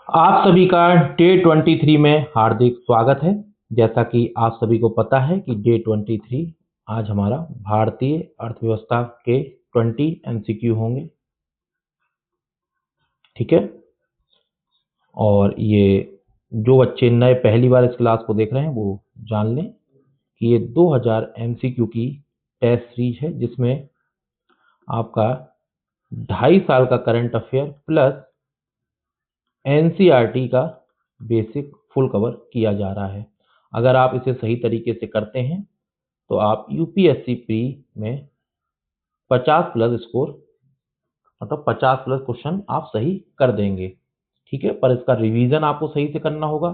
आप सभी का डे 23 में हार्दिक स्वागत है। जैसा कि आप सभी को पता है कि डे 23 आज हमारा भारतीय अर्थव्यवस्था के 20 एमसीक्यू होंगे, ठीक है। और ये जो बच्चे नए पहली बार इस क्लास को देख रहे हैं वो जान लें कि ये 2000 एमसीक्यू की टेस्ट सीरीज है, जिसमें आपका 2.5 साल का करंट अफेयर प्लस एनसीईआरटी का बेसिक फुल कवर किया जा रहा है। अगर आप इसे सही तरीके से करते हैं तो आप यूपीएससी प्री में 50 प्लस स्कोर, मतलब 50 प्लस क्वेश्चन आप सही कर देंगे, ठीक है। पर इसका रिवीजन आपको सही से करना होगा।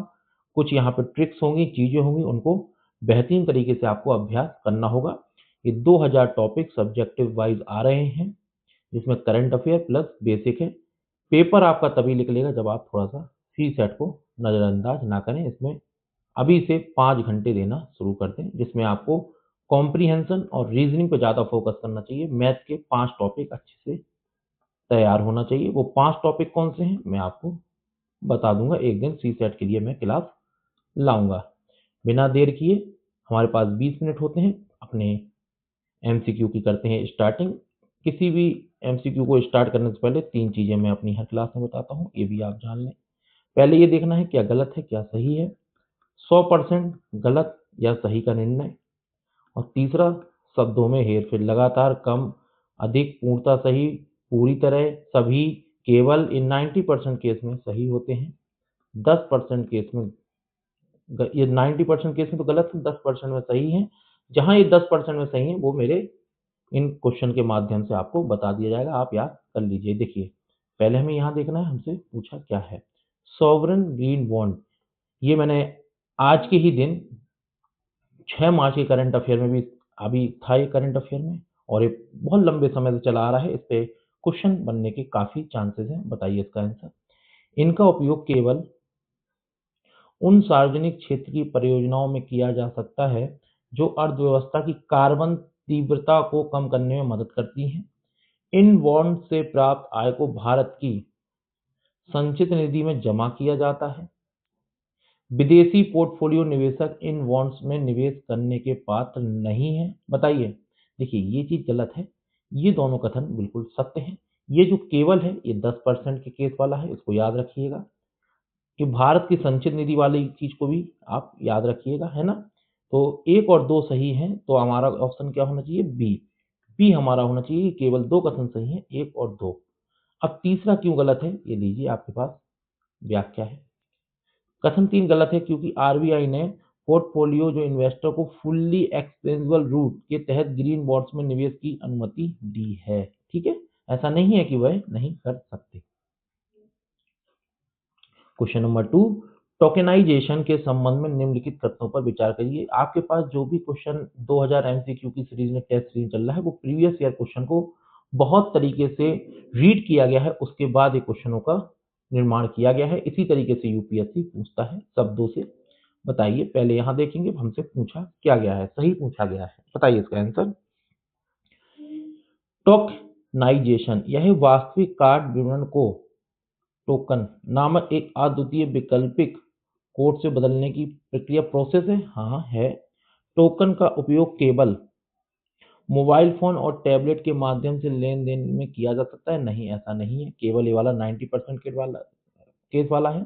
कुछ यहाँ पे ट्रिक्स होंगी, चीजें होंगी, उनको बेहतरीन तरीके से आपको अभ्यास करना होगा। ये 2000 टॉपिक सब्जेक्टिव वाइज आ रहे हैं, जिसमें करंट अफेयर प्लस बेसिक है। पेपर आपका तभी निकलेगा जब आप थोड़ा सा सी सेट को नज़रअंदाज ना करें। इसमें अभी से 5 घंटे देना शुरू कर दें, जिसमें आपको कॉम्प्रीहेंशन और रीजनिंग पे ज़्यादा फोकस करना चाहिए। मैथ के 5 टॉपिक अच्छे से तैयार होना चाहिए। वो 5 टॉपिक कौन से हैं मैं आपको बता दूंगा। एक दिन सी सेट के लिए मैं क्लास लाऊंगा। बिना देर किए, हमारे पास 20 मिनट होते हैं। अपने एमसीक्यू की करते हैं स्टार्टिंग। किसी भी एमसीक्यू को स्टार्ट करने से पहले 3 चीज़ें मैं अपनी हर क्लास में बताता हूँ, ये भी आप जान लें। पहले ये देखना है क्या गलत है क्या सही है, 100% गलत या सही का निर्णय। और तीसरा, शब्दों में हेरफेर, लगातार, कम, अधिक, पूर्णतः सही, पूरी तरह, सभी, केवल, इन 90% केस में सही होते हैं। 10% केस में ये 90% केस में तो गलत है, 10% में सही है। जहां ये 10% में सही है वो मेरे इन क्वेश्चन के माध्यम से आपको बता दिया जाएगा, आप याद कर लीजिए। देखिए, पहले हमें यहाँ देखना है, हमसे पूछा क्या है सॉवरेन ग्रीन बॉन्ड। ये मैंने आज के ही दिन 6 मार्च के करंट अफेयर में भी अभी था, ये करंट अफेयर में, और ये बहुत लंबे समय से चला आ रहा है। इस पे क्वेश्चन बनने के काफी चांसेस हैं। बताइए इसका आंसर। इनका उपयोग केवल उन सार्वजनिक क्षेत्र की परियोजनाओं में किया जा सकता है जो अर्थव्यवस्था की कार्बन तीव्रता को कम करने में मदद करती हैं। इन बॉन्ड से प्राप्त आय को भारत की संचित निधि में जमा किया जाता है। विदेशी पोर्टफोलियो निवेशक इन बॉन्ड्स में निवेश करने के पात्र नहीं है। बताइए। देखिए, ये चीज गलत है। ये दोनों कथन बिल्कुल सत्य हैं। ये जो केवल है ये 10% के केस वाला है, इसको याद रखिएगा। कि भारत की संचित निधि वाली चीज को भी आप याद रखिएगा, है ना। तो 1 और 2 सही हैं, तो हमारा ऑप्शन क्या होना चाहिए, बी। बी हमारा होना चाहिए। केवल 2 कथन सही हैं, 1 और 2। अब तीसरा क्यों गलत है, ये लीजिए, आपके पास व्याख्या है। कथन 3 गलत है क्योंकि आरबीआई ने पोर्टफोलियो जो इन्वेस्टर को फुल्ली एक्सपेंसिबल रूट के तहत ग्रीन बॉन्ड्स में निवेश की अनुमति दी है, ठीक है। ऐसा नहीं है कि वह नहीं कर सकते। क्वेश्चन नंबर 2, टोकेनाइजेशन के संबंध में निम्नलिखित तथ्यों पर विचार करिए। आपके पास जो भी क्वेश्चन 2000 एमसीक्यू की सीरीज में टेस्ट सीरीज चल रहा है, वो प्रीवियस ईयर क्वेश्चन को बहुत तरीके से रीड किया गया है, उसके बाद ये क्वेश्चनों का निर्माण किया गया है। इसी तरीके से यूपीएससी पूछता है शब्दों से। बताइए, पहले यहाँ देखेंगे हमसे पूछा क्या गया है, सही पूछा गया है। बताइए इसका आंसर। टोकनाइजेशन यह वास्तविक कार्ड विवरण को टोकन नामक एक अद्वितीय वैकल्पिक कोड से बदलने की प्रक्रिया, प्रोसेस है। हाँ है। टोकन का उपयोग केवल मोबाइल फोन और टैबलेट के माध्यम से लेन देन में किया जा सकता है। नहीं, ऐसा नहीं है। केवल ये वाला 90% केस वाला है।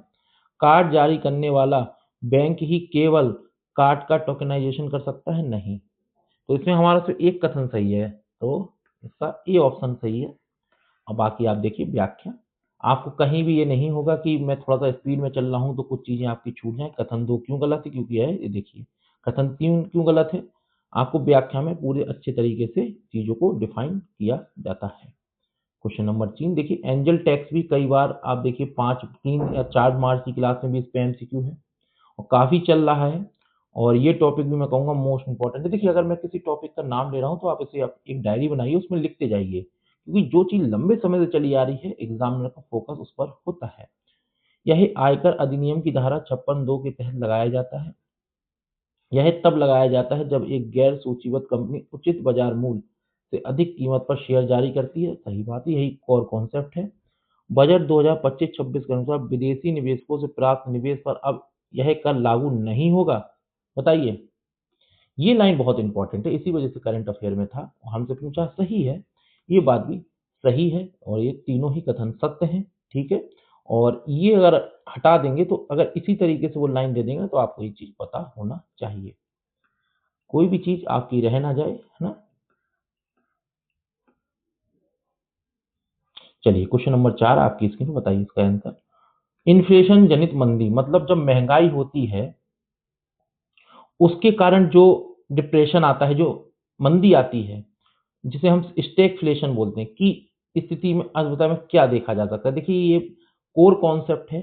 कार्ड जारी करने वाला बैंक ही केवल कार्ड का टोकनाइजेशन कर सकता है। नहीं। तो इसमें हमारा सिर्फ एक कथन सही है, तो इसका ए ऑप्शन सही है। अब बाकी आप देखिए व्याख्या। आपको कहीं भी ये नहीं होगा कि मैं थोड़ा सा स्पीड में चल रहा हूँ तो कुछ चीजें आपकी छूट जाए। कथन 2 क्यों गलत है, क्योंकि है, ये देखिए। कथन 3 क्यों गलत है, आपको व्याख्या में पूरे अच्छे तरीके से चीजों को डिफाइन किया जाता है। क्वेश्चन नंबर 3 देखिए, एंजल टैक्स भी कई बार आप देखिए 3 या 4 मार्च की क्लास में भी इस पे एमसीक्यू है और काफी चल रहा है। और ये टॉपिक भी मैं कहूँगा मोस्ट इंपॉर्टेंट है। देखिए, अगर मैं किसी टॉपिक का नाम ले रहा हूँ तो आप इसे एक डायरी बनाइए, उसमें लिखते जाइए, क्योंकि जो चीज लंबे समय से चली आ रही है एग्जामिनर का फोकस उस पर होता है। यह आयकर अधिनियम की धारा 56(2) के तहत लगाया जाता है। यह तब लगाया जाता है जब एक गैर सूचीबद्ध कंपनी उचित बाजार मूल्य से अधिक कीमत पर शेयर जारी करती है। सही बात है, यही कोर कॉन्सेप्ट है। बजट 2025-26 के अनुसार विदेशी निवेशकों से प्राप्त निवेश पर अब यह कर लागू नहीं होगा। बताइए, ये लाइन बहुत इंपॉर्टेंट है, इसी वजह से करंट अफेयर में था, हमसे पूछा। सही है, ये बात भी सही है और ये तीनों ही कथन सत्य हैं, ठीक है। और ये अगर हटा देंगे तो अगर इसी तरीके से वो लाइन दे देंगे तो आपको ये चीज पता होना चाहिए, कोई भी चीज आपकी रह ना जाए, है ना। चलिए क्वेश्चन नंबर 4 आपकी स्क्रीन पर, बताइए इसका आंसर। इन्फ्लेशन जनित मंदी, मतलब जब महंगाई होती है उसके कारण जो डिप्रेशन आता है, जो मंदी आती है, जिसे हम स्टैगफ्लेशन बोलते हैं, कि स्थिति में अर्थव्यवस्था में क्या देखा जा सकता है। देखिए ये कोर कॉन्सेप्ट है,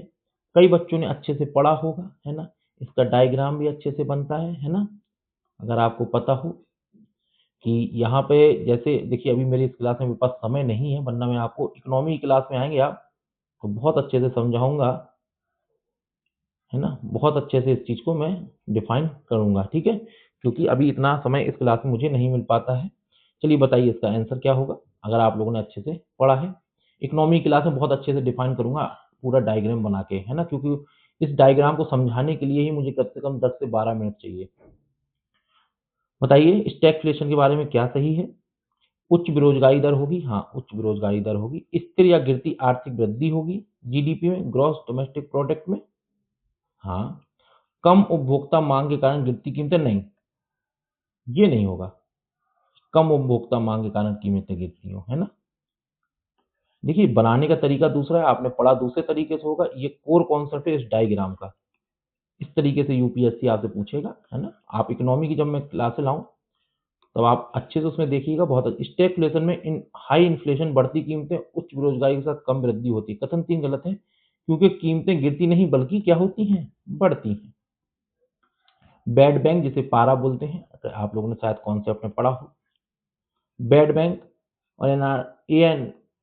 कई बच्चों ने अच्छे से पढ़ा होगा, है ना। इसका डायग्राम भी अच्छे से बनता है ना। अगर आपको पता हो कि यहाँ पे जैसे देखिए, अभी मेरी इस क्लास में मेरे पास समय नहीं है, वरना मैं आपको इकोनॉमी क्लास में आएंगे आप तो बहुत अच्छे से समझाऊंगा, है ना। बहुत अच्छे से इस चीज़ को मैं डिफाइन करूंगा, ठीक है, क्योंकि अभी इतना समय इस क्लास में मुझे नहीं मिल पाता है। चलिए बताइए इसका आंसर क्या होगा, अगर आप लोगों ने अच्छे से पढ़ा है। इकोनॉमी क्लास में बहुत अच्छे से डिफाइन करूंगा, पूरा डायग्राम बना के, है ना, क्योंकि इस डायग्राम को समझाने के लिए ही मुझे कम से कम 10 से 12 मिनट चाहिए। बताइए स्टैगफ्लेशन के बारे में क्या सही है। उच्च बेरोजगारी दर होगी, हाँ उच्च बेरोजगारी दर होगी। स्थिर या गिरती आर्थिक वृद्धि होगी, जीडीपी में, ग्रॉस डोमेस्टिक प्रोडक्ट में, हाँ। कम उपभोक्ता मांग के कारण गिरती कीमतें, नहीं, ये नहीं होगा। कम उपभोक्ता मांग के कारण कीमतें गिरती हो, है ना। देखिए बनाने का तरीका दूसरा है, आपने पढ़ा दूसरे तरीके से होगा। ये कोर कॉन्सेप्ट है इस डायग्राम का, इस तरीके से यूपीएससी आपसे पूछेगा, है ना। आप इकोनॉमी की जब मैं क्लासे लाऊं तब आप अच्छे से उसमें देखिएगा। बहुत स्टैगफ्लेशन में इन हाई इन्फ्लेशन, बढ़ती कीमतें, उच्च बेरोजगारी के साथ कम वृद्धि होती है। कथन 3 गलत है, क्योंकि कीमतें गिरती नहीं बल्कि क्या होती हैं, बढ़ती हैं। बैड बैंक जिसे पारा बोलते हैं, अगर आप लोगों ने शायद कॉन्सेप्ट में पढ़ा हो। बैड बैंक और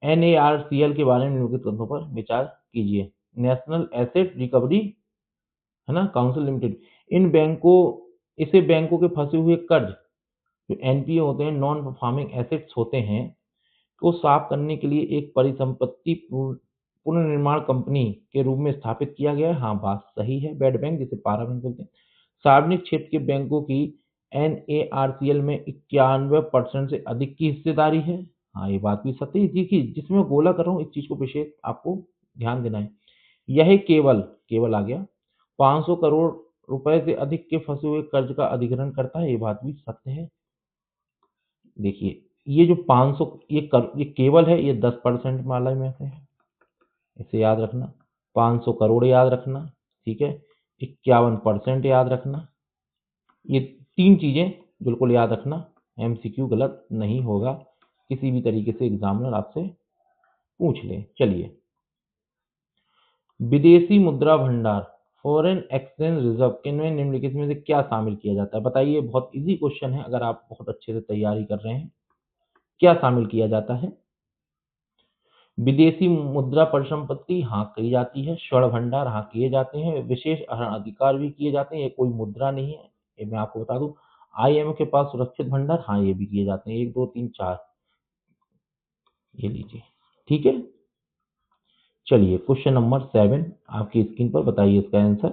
एनएआरसीएल के बारे में निम्नलिखित तथ्यों पर विचार कीजिए। नेशनल एसेट रिकवरी, है ना, काउंसिल लिमिटेड, इन बैंकों इसे बैंकों के फंसे हुए कर्ज, जो एनपीए होते हैं, नॉन परफॉर्मिंग एसेट्स होते हैं, को साफ करने के लिए एक परिसंपत्ति पुनर्निर्माण कंपनी के रूप में स्थापित किया गया है। हाँ बात सही है। बैड बैंक जिसे पारा बैंक बोलते हैं। सार्वजनिक क्षेत्र के बैंकों की एनएआरसीएल में 91% से अधिक की हिस्सेदारी है। हाँ ये बात भी सत्य है। देखिए जिसमें मैं गोला कर रहा हूँ, इस चीज को विशेष आपको ध्यान देना है। यह केवल केवल आ गया 500 करोड़ रुपए से अधिक के फंसे हुए कर्ज का अधिग्रहण करता है, ये बात भी सत्य है। देखिए ये जो 500, ये केवल है, ये 10% माला में से है, इसे याद रखना। 500 करोड़ याद रखना, ठीक है। 51% याद रखना, ये 3 चीजें बिल्कुल याद रखना। एमसीक्यू गलत नहीं होगा, किसी भी तरीके से एग्जामिनर आपसे पूछ ले। चलिए, विदेशी मुद्रा भंडार, फॉरेन एक्सचेंज रिजर्व, किनमें निम्नलिखित में से क्या शामिल किया जाता है। बताइए, बहुत इजी क्वेश्चन है, अगर आप बहुत अच्छे से तैयारी कर रहे हैं। क्या शामिल किया जाता है। विदेशी मुद्रा परिसंपत्ति, हाँ की जाती है। स्वर्ण भंडार, हाँ किए जाते हैं। विशेष अधिकार भी किए जाते हैं, ये कोई मुद्रा नहीं है, ये मैं आपको बता दूं। आईएमएफ के पास सुरक्षित भंडार, हाँ ये भी किए जाते हैं। 1 2 3 4, ये लीजिए, ठीक है। चलिए क्वेश्चन नंबर 7 आपकी स्क्रीन पर, बताइए इसका आंसर।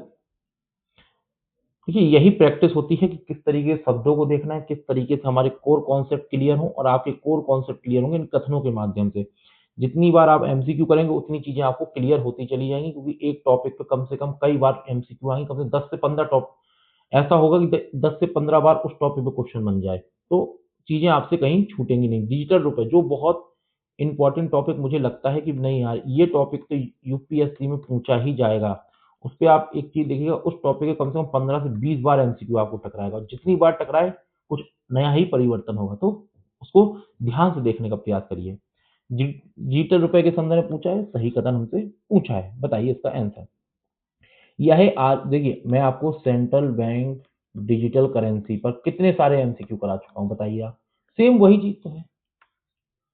देखिए यही प्रैक्टिस होती है कि किस तरीके से शब्दों को देखना है, किस तरीके से हमारे कोर कॉन्सेप्ट क्लियर हो, और आपके कोर कॉन्सेप्ट क्लियर होंगे इन कथनों के माध्यम से। जितनी बार आप एमसीक्यू करेंगे उतनी चीजें आपको क्लियर होती चली जाएंगी, क्योंकि एक टॉपिक पे कम से कम कई बार एमसीक्यू आएंगे, कम से 10 से 15 टॉप ऐसा होगा कि 10 से 15 बार उस टॉपिक पे क्वेश्चन बन जाए, तो चीजें आपसे कहीं छूटेंगी नहीं। डिजिटल रूप है जो बहुत इंपॉर्टेंट टॉपिक, मुझे लगता है कि नहीं यार ये टॉपिक तो यूपीएससी में पूछा ही जाएगा। उस पे आप एक चीज देखिएगा, उस टॉपिक के कम से कम 15 से 20 बार एमसीक्यू आपको टकराएगा, और जितनी बार टकराए कुछ नया ही परिवर्तन होगा, तो उसको ध्यान से देखने का प्रयास करिए। डिजिटल रुपए के संदर्भ में पूछा है, सही कथन हमसे पूछा है, बताइए इसका आंसर। यह आज देखिए, मैं आपको सेंट्रल बैंक डिजिटल करेंसी पर कितने सारे एमसीक्यू करा चुका हूं, बताइए आप। सेम वही चीज तो है,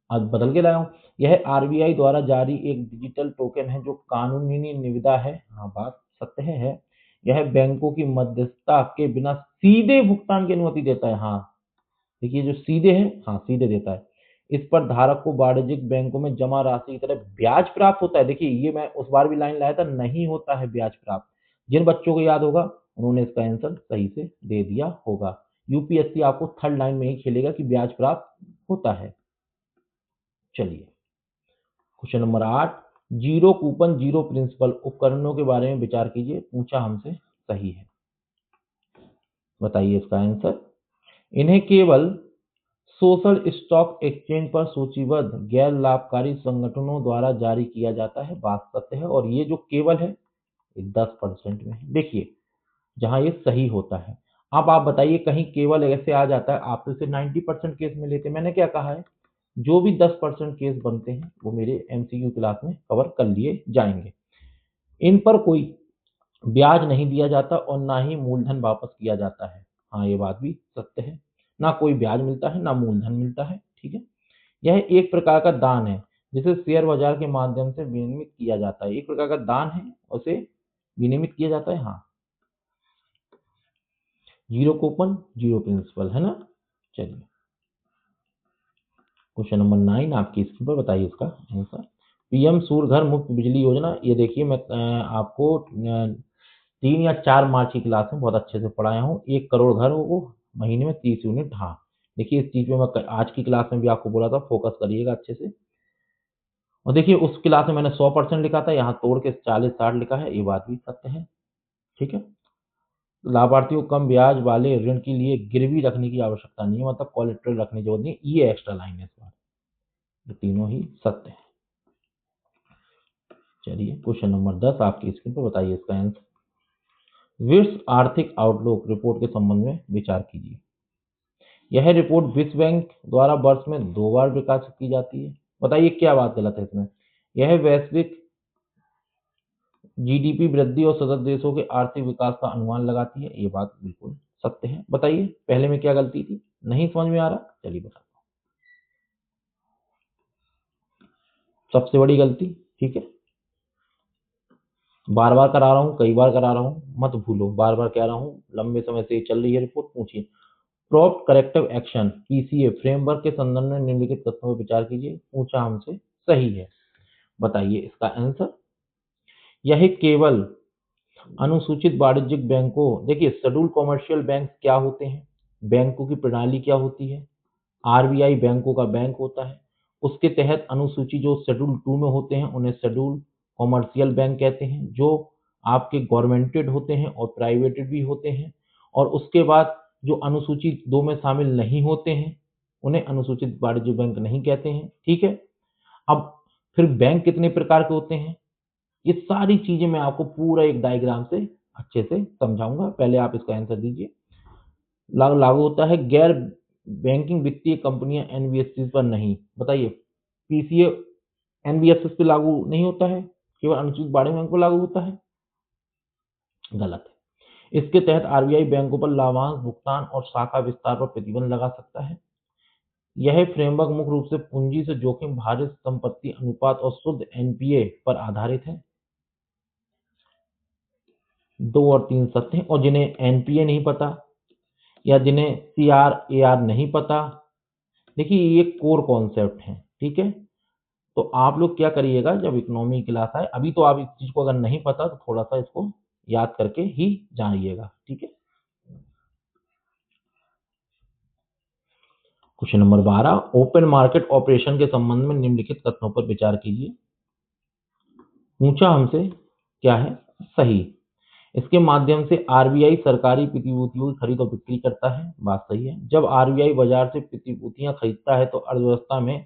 आज बदल के लाया हूं। यह आरबीआई द्वारा जारी एक डिजिटल टोकन है जो कानूनी निविदा है, हाँ बात सत्य है। यह बैंकों की मध्यस्थता के बिना सीधे भुगतान की अनुमति देता है, हाँ। देखिए जो सीधे है, हाँ सीधे देता है। इस पर धारक को वाणिज्यिक बैंकों में जमा राशि की तरह ब्याज प्राप्त होता है। देखिए ये मैं उस बार भी लाइन लाया था, नहीं होता है ब्याज प्राप्त। जिन बच्चों को याद होगा उन्होंने इसका आंसर सही से दे दिया होगा। यूपीएससी आपको थर्ड लाइन में ही खेलेगा कि ब्याज प्राप्त होता है। चलिए question number 8, zero coupon zero principal उपकरणों के बारे में विचार कीजिए, पूछा हमसे। सही है, बताइए इसका आंसर। इन्हें केवल सोशल स्टॉक एक्सचेंज पर सूचीबद्ध गैर लाभकारी संगठनों द्वारा जारी किया जाता है, बात सत्य है। और ये जो केवल है 10% में है। देखिए जहां ये सही होता है। अब आप बताइए कहीं केवल ऐसे आ जाता है, आप तो इसे 90% केस में लेते। मैंने क्या कहा है, जो भी 10% केस बनते हैं वो मेरे एमसीक्यू क्लास में कवर कर लिए जाएंगे। इन पर कोई ब्याज नहीं दिया जाता और ना ही मूलधन वापस किया जाता है। हाँ ये बात भी सत्य है, ना कोई ब्याज मिलता है ना मूलधन मिलता है। ठीक है, यह एक प्रकार का दान है जिसे शेयर बाजार के माध्यम से विनियमित किया जाता है। एक प्रकार का दान है, उसे विनियमित किया जाता है। हाँ, जीरो कूपन जीरो प्रिंसिपल है ना। चलिए क्वेश्चन नंबर 9 आपकी स्क्रीन पर, बताइए इसका आंसर। पीएम सूर्य घर मुफ्त बिजली योजना, ये देखिए मैं आपको 3 या 4 मार्च की क्लास में बहुत अच्छे से पढ़ाया हूँ। 1 करोड़ घर हो महीने में 30 यूनिट। हाँ देखिए इस चीज में मैं आज की क्लास में भी आपको बोला था, फोकस करिएगा अच्छे से। और देखिए उस क्लास में मैंने 100% लिखा था, यहाँ तोड़ के 40-60 लिखा है, ये बात भी सत्य है। ठीक है, लाभार्थियों को कम ब्याज वाले ऋण के लिए गिरवी रखने की आवश्यकता नहीं है, मतलब कोलेटरल रखने की जरूरत नहीं, ये एक्स्ट्रा लाइन है इस बार। ये तीनों ही सत्य है। चलिए क्वेश्चन नंबर 10 आपकी स्क्रीन पर, बताइए इसका आंसर। विश्व आर्थिक आउटलुक रिपोर्ट के संबंध में विचार कीजिए। यह रिपोर्ट विश्व बैंक द्वारा वर्ष में 2 बार प्रकाशित की जाती है। बताइए क्या बात गलत है इसमें। यह वैश्विक जीडीपी वृद्धि और सदस्य देशों के आर्थिक विकास का अनुमान लगाती है, ये बात बिल्कुल सत्य है। बताइए पहले में क्या गलती थी, नहीं समझ में आ रहा, चलिए बताता हूँ। सबसे बड़ी गलती, ठीक है, बार बार करा रहा हूँ, कई बार करा रहा हूँ, मत भूलो, बार बार कह रहा हूँ, लंबे समय से चल रही है रिपोर्ट। पूछिए propped corrective action PCA framework के संदर्भ में निम्नलिखित तथ्यों पर विचार कीजिए, पूछा हमसे। सही है, बताइए इसका आंसर। यह केवल अनुसूचित वाणिज्यिक बैंकों, देखिए शेड्यूल कॉमर्शियल बैंक क्या होते हैं, बैंकों की प्रणाली क्या होती है, आरबीआई बैंकों का बैंक होता है, उसके तहत अनुसूची जो शेड्यूल 2 में होते हैं उन्हें शेड्यूल कॉमर्शियल बैंक कहते हैं, जो आपके गवर्नमेंटेड होते हैं और प्राइवेटेड भी होते हैं। और उसके बाद जो अनुसूची 2 में शामिल नहीं होते हैं उन्हें अनुसूचित वाणिज्य बैंक नहीं कहते हैं। ठीक है, अब फिर बैंक कितने प्रकार के होते हैं, ये सारी चीजें मैं आपको पूरा एक डायग्राम से अच्छे से समझाऊंगा। पहले आप इसका आंसर दीजिए। लागू होता है गैर बैंकिंग वित्तीय कंपनियां एनबीएफसी पर नहीं। बताइए पीसीए एनबीएफसी पे लागू नहीं होता है, केवल अनुसूचित वाणिज्य बैंक पर लागू होता है, गलत है। इसके तहत आरबीआई बैंकों पर लाभांश भुगतान और शाखा विस्तार पर प्रतिबंध लगा सकता है। यह फ्रेमवर्क मुख्य रूप से पूंजी से जोखिम भारित संपत्ति अनुपात और शुद्ध एनपीए पर आधारित है। 2 और 3 सत्य हैं। और जिन्हें एनपीए नहीं पता या जिन्हें सीआरएआर नहीं पता, देखिए ये कोर कॉन्सेप्ट है। ठीक है, तो आप लोग क्या करिएगा जब इकोनॉमी क्लास आए, अभी तो आप इस चीज को अगर नहीं पता तो थोड़ा सा इसको याद करके ही जानिएगा। ठीक है, question number 12, open market operation के संबंध में निम्नलिखित तथ्यों पर विचार कीजिए, पूछा हमसे। क्या है सही, इसके माध्यम से आरबीआई सरकारी प्रतिभूतियों की खरीद और बिक्री करता है, बात सही है। जब आरबीआई बाजार से प्रतिभूतियां खरीदता है तो अर्थव्यवस्था में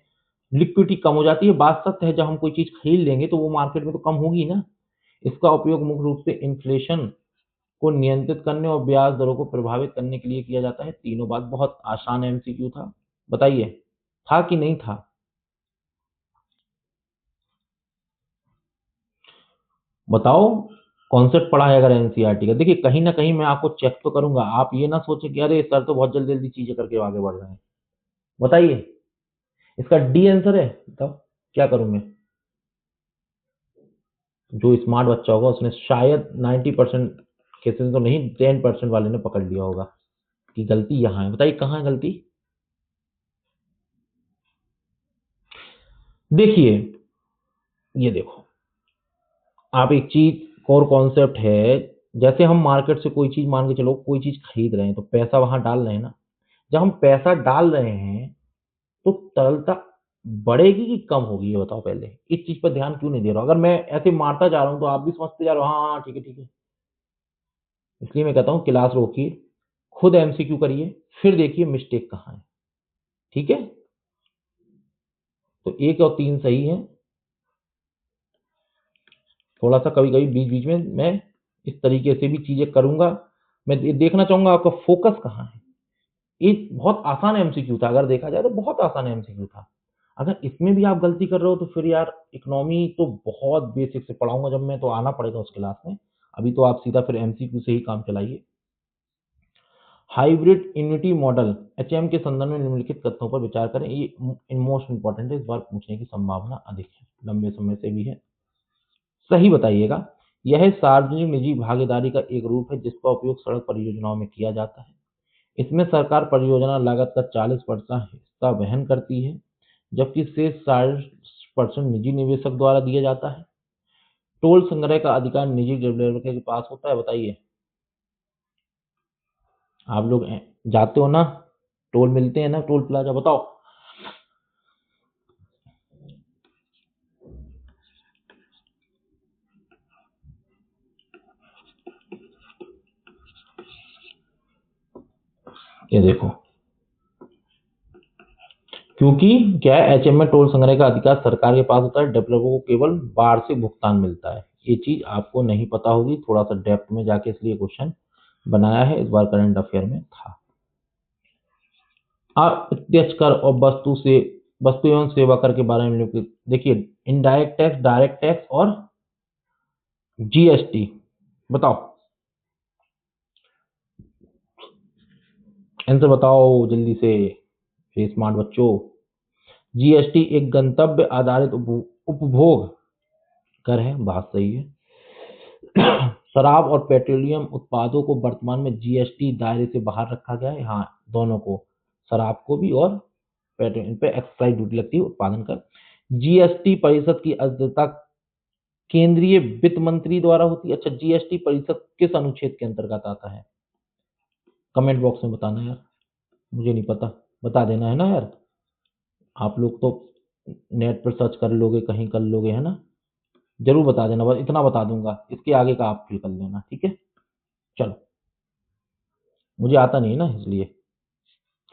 लिक्विडिटी कम हो जाती है, बात सत्य है। जब हम कोई चीज खरीद लेंगे तो वो मार्केट में तो कम होगी ना। इसका उपयोग मुख्य रूप से इन्फ्लेशन को नियंत्रित करने और ब्याज दरों को प्रभावित करने के लिए किया जाता है। तीनों बात बहुत आसान एमसीक्यू था, बताइए था कि नहीं था। बताओ कॉन्सेप्ट पढ़ा है अगर एनसीईआरटी का। देखिए कहीं ना कहीं मैं आपको चेक तो करूंगा, आप ये ना सोचें कि अरे सर तो बहुत जल्दी जल्दी चीजें करके आगे बढ़ रहे हैं। बताइए इसका डी आंसर है, बताओ क्या करूं मैं। जो स्मार्ट बच्चा होगा उसने शायद 90% केसेस तो नहीं, 10% वाले ने पकड़ लिया होगा कि गलती यहाँ है। बताइए कहाँ है गलती। देखिए, ये देखो, आप एक चीज कोर कॉन्सेप्ट है, जैसे हम मार्केट से कोई चीज, मान के चलो कोई चीज खरीद रहे हैं तो पैसा वहां डाल रहे हैं ना। जब हम पैसा डाल रहे हैं तो तरलता बढ़ेगी कि कम होगी, ये बताओ पहले। इस चीज पर ध्यान क्यों नहीं दे रहा हो? अगर मैं ऐसे मारता जा रहा हूं तो आप भी समझते जा रहे हो, हाँ हाँ ठीक है ठीक है। इसलिए मैं कहता हूं क्लास रोकिए, खुद एमसीक्यू करिए, फिर देखिए मिस्टेक कहाँ है। ठीक है, तो 1 और 3 सही है। थोड़ा सा कभी कभी बीच बीच में मैं इस तरीके से भी चीजें करूंगा। मैं देखना चाहूंगा आपका फोकस कहाँ है। एक बहुत आसान एमसीक्यू था, अगर देखा जाए तो बहुत आसान एमसीक्यू था। अगर इसमें भी आप गलती कर रहे हो तो फिर यार इकोनॉमी तो बहुत बेसिक से पढ़ाऊंगा जब मैं, तो आना पड़ेगा उस क्लास में। अभी तो आप सीधा फिर एमसीक्यू से ही काम चलाइए। हाइब्रिड इम्यूनिटी मॉडल एचएम के संदर्भ में निम्नलिखित तथ्यों पर विचार करें। ये मोस्ट इंपॉर्टेंट है, इस बार पूछने की संभावना अधिक है, लंबे समय से भी है। सही बताइएगा। यह सार्वजनिक निजी भागीदारी का एक रूप है जिसका उपयोग सड़क परियोजनाओं में किया जाता है। इसमें सरकार परियोजना लागत का 40% हिस्सा वहन करती है, जबकि शेष 60% निजी निवेशक द्वारा दिया जाता है। टोल संग्रह का अधिकार निजी डेवलपर के पास होता है, बताइए। आप लोग जाते हो ना, टोल मिलते हैं ना टोल प्लाजा, बताओ। ये देखो, क्योंकि क्या है, एचएम में टोल संग्रह का अधिकार सरकार के पास होता है, डेवलपर को केवल वार्षिक भुगतान मिलता है। ये चीज आपको नहीं पता होगी, थोड़ा सा डेप्थ में जाके इसलिए क्वेश्चन बनाया है, इस बार करंट अफेयर में था। अप्रत्यक्ष कर और वस्तु एवं सेवा कर के बारे में देखिए, इनडायरेक्ट टैक्स, डायरेक्ट टैक्स और जीएसटी, बताओ आंसर बताओ जल्दी से, ये स्मार्ट बच्चों। जीएसटी एक गंतव्य आधारित उपभोग कर है, बात सही है। शराब और पेट्रोलियम उत्पादों को वर्तमान में जीएसटी दायरे से बाहर रखा गया है। हाँ, दोनों को, शराब को भी और पेट्रोलियम पे एक्साइज ड्यूटी लगती है, उत्पादन कर। जीएसटी परिषद की अध्यक्षता केंद्रीय वित्त मंत्री द्वारा होती है। अच्छा, जीएसटी परिषद किस अनुच्छेद के अंतर्गत आता है? कमेंट बॉक्स में बताना यार, मुझे नहीं पता, बता देना है ना यार। आप लोग तो नेट पर सर्च कर लोगे, कहीं कर लोगे, है ना। जरूर बता देना, बस इतना बता दूंगा, इसके आगे का आप फिल कर लेना, ठीक है। चलो, मुझे आता नहीं है ना, इसलिए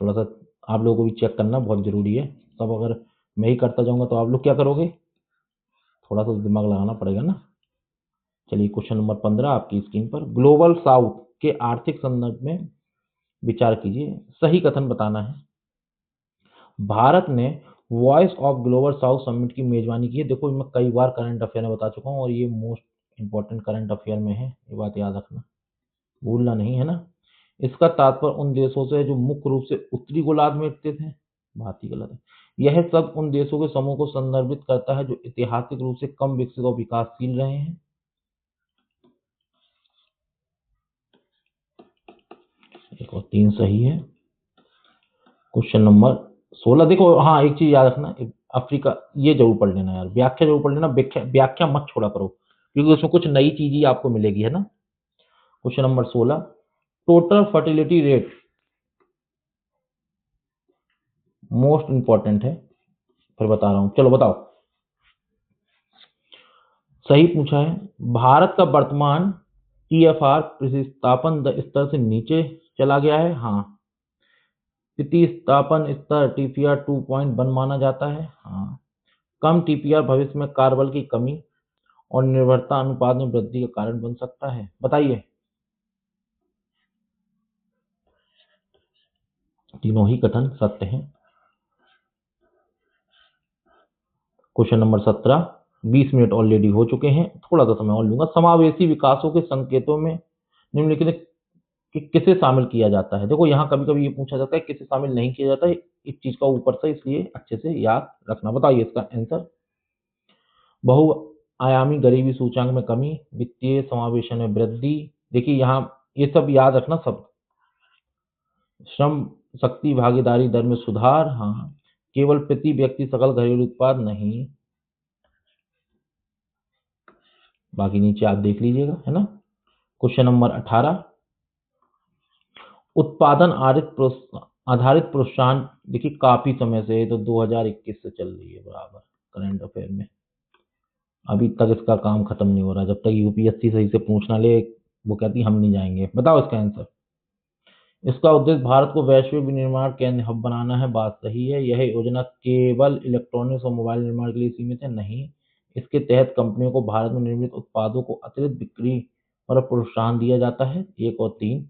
थोड़ा सा आप लोगों को भी चेक करना बहुत जरूरी है। सब अगर मैं ही करता जाऊंगा तो आप लोग क्या करोगे? थोड़ा सा दिमाग लगाना पड़ेगा ना। चलिए, क्वेश्चन नंबर 15 आपकी स्क्रीन पर। ग्लोबल साउथ के आर्थिक संदर्भ में विचार कीजिए, सही कथन बताना है। भारत ने voice of global south summit की मेजबानी की है। देखो, मैं कई बार करंट अफेयर में बता चुका हूँ और ये मोस्ट इंपॉर्टेंट करंट अफेयर में है, ये बात याद रखना, भूलना नहीं, है ना। इसका तात्पर्य उन देशों से जो मुख्य रूप से उत्तरी गोलार्ध में स्थित हैं, बात ही गलत है। यह सब उन देशों के समूह को संदर्भित करता है जो ऐतिहासिक रूप से कम विकसित और विकासशील रहे हैं। एक और 3 सही है। क्वेश्चन नंबर 16, देखो हाँ, एक चीज याद रखना, अफ्रीका, ये जरूर पढ़ लेना यार, व्याख्या जरूर पढ़ लेना, व्याख्या मत छोड़ा करो, क्योंकि उसमें कुछ नई चीज ही आपको मिलेगी, है ना। Question number 16, total fertility rate most important है, फिर बता रहा हूं, चलो बताओ। सही पूछा है। भारत का वर्तमान टीएफआर प्रतिस्थापन स्तर से नीचे चला गया है। हाँ, प्रतिस्थापन स्तर टीपीआर 2.1 माना जाता है। हाँ, कम टीपीआर भविष्य में कार्यबल की कमी और निर्भरता अनुपात में वृद्धि का कारण बन सकता है, बताइए। तीनों ही कथन सत्य हैं। क्वेश्चन नंबर 17, 20 मिनट ऑलरेडी हो चुके हैं, थोड़ा सा समय और लूंगा। समावेशी विकासों के संकेतों में निम्नलिखित कि किसे शामिल किया जाता है? देखो, यहाँ कभी कभी ये पूछा जाता है किसे शामिल नहीं किया जाता है, इस चीज का ऊपर से, इसलिए अच्छे से याद रखना। बताइए इसका आंसर। बहुआयामी गरीबी सूचांक में कमी, वित्तीय समावेशन में वृद्धि, देखिए यहाँ ये सब याद रखना, सब। श्रम शक्ति भागीदारी दर में सुधार, हाँ। केवल प्रति व्यक्ति सकल घरेलू उत्पाद नहीं, बाकी नीचे आप देख लीजिएगा, है ना। क्वेश्चन नंबर 18, उत्पादन आधारित प्रोत्साहन, देखिए काफी समय से, तो 2021 से चल रही है बराबर करंट अफेयर में, अभी तक इसका काम खत्म नहीं हो रहा। जब तक यूपीएससी सही से पूछ ना ले, वो कहती हम नहीं जाएंगे। बताओ इसका आंसर। इसका उद्देश्य भारत को वैश्विक विनिर्माण केंद्र हब बनाना है। बात सही है। यह योजना केवल इलेक्ट्रॉनिक्स और मोबाइल निर्माण के लिए सीमित है, नहीं। इसके तहत कंपनियों को भारत में निर्मित उत्पादों को अतिरिक्त बिक्री और प्रोत्साहन दिया जाता है। 1 और 3।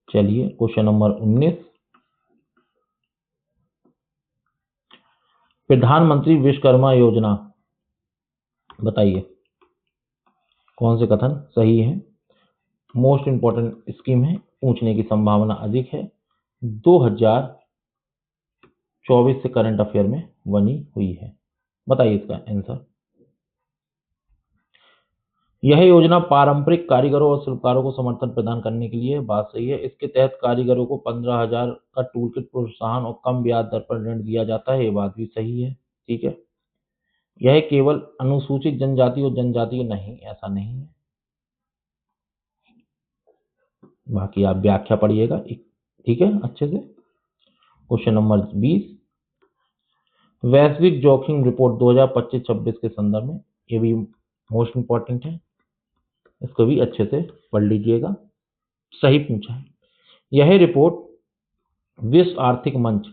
चलिए क्वेश्चन नंबर 19, प्रधानमंत्री विश्वकर्मा योजना, बताइए कौन से कथन सही है। मोस्ट इंपॉर्टेंट स्कीम है, पूछने की संभावना अधिक है। 2024 से करंट अफेयर में बनी हुई है। बताइए इसका आंसर। यह योजना पारंपरिक कारीगरों और शिल्पकारों को समर्थन प्रदान करने के लिए। बात सही है। इसके तहत कारीगरों को 15,000 का टूलकिट प्रोत्साहन और कम ब्याज दर पर ऋण दिया जाता है। ये बात भी सही है। ठीक है। यह केवल अनुसूचित जनजाति और जनजाति नहीं, ऐसा नहीं है। बाकी आप व्याख्या पढ़िएगा, ठीक है, अच्छे से। क्वेश्चन नंबर 20, वैश्विक जोखिम रिपोर्ट 2025-26 के संदर्भ में, ये भी मोस्ट इंपॉर्टेंट है, इसको भी अच्छे से पढ़ लीजिएगा। सही पूछा है। यह रिपोर्ट विश्व आर्थिक मंच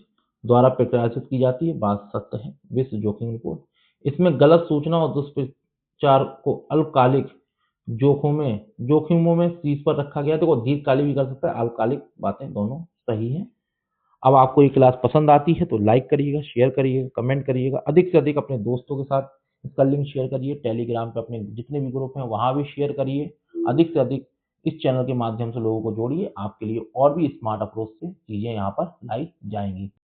द्वारा प्रकाशित की जाती है। बात सत्य है। विश्व जोखिम रिपोर्ट, इसमें गलत सूचना और दुष्प्रचार को अल्पकालिक जोखिमों में शीर्ष पर रखा गया। देखो दीर्घकालिक भी कर सकता है, अल्पकालिक, बातें दोनों सही है। अब आपको ये क्लास पसंद आती है तो लाइक करिएगा, शेयर करिएगा, कमेंट करिएगा, अधिक से अधिक अपने दोस्तों के साथ इसका लिंक शेयर करिए। टेलीग्राम पे अपने जितने भी ग्रुप हैं वहां भी शेयर करिए। अधिक से अधिक इस चैनल के माध्यम से लोगों को जोड़िए। आपके लिए और भी स्मार्ट अप्रोच से चीजें यहाँ पर लाई जाएंगी।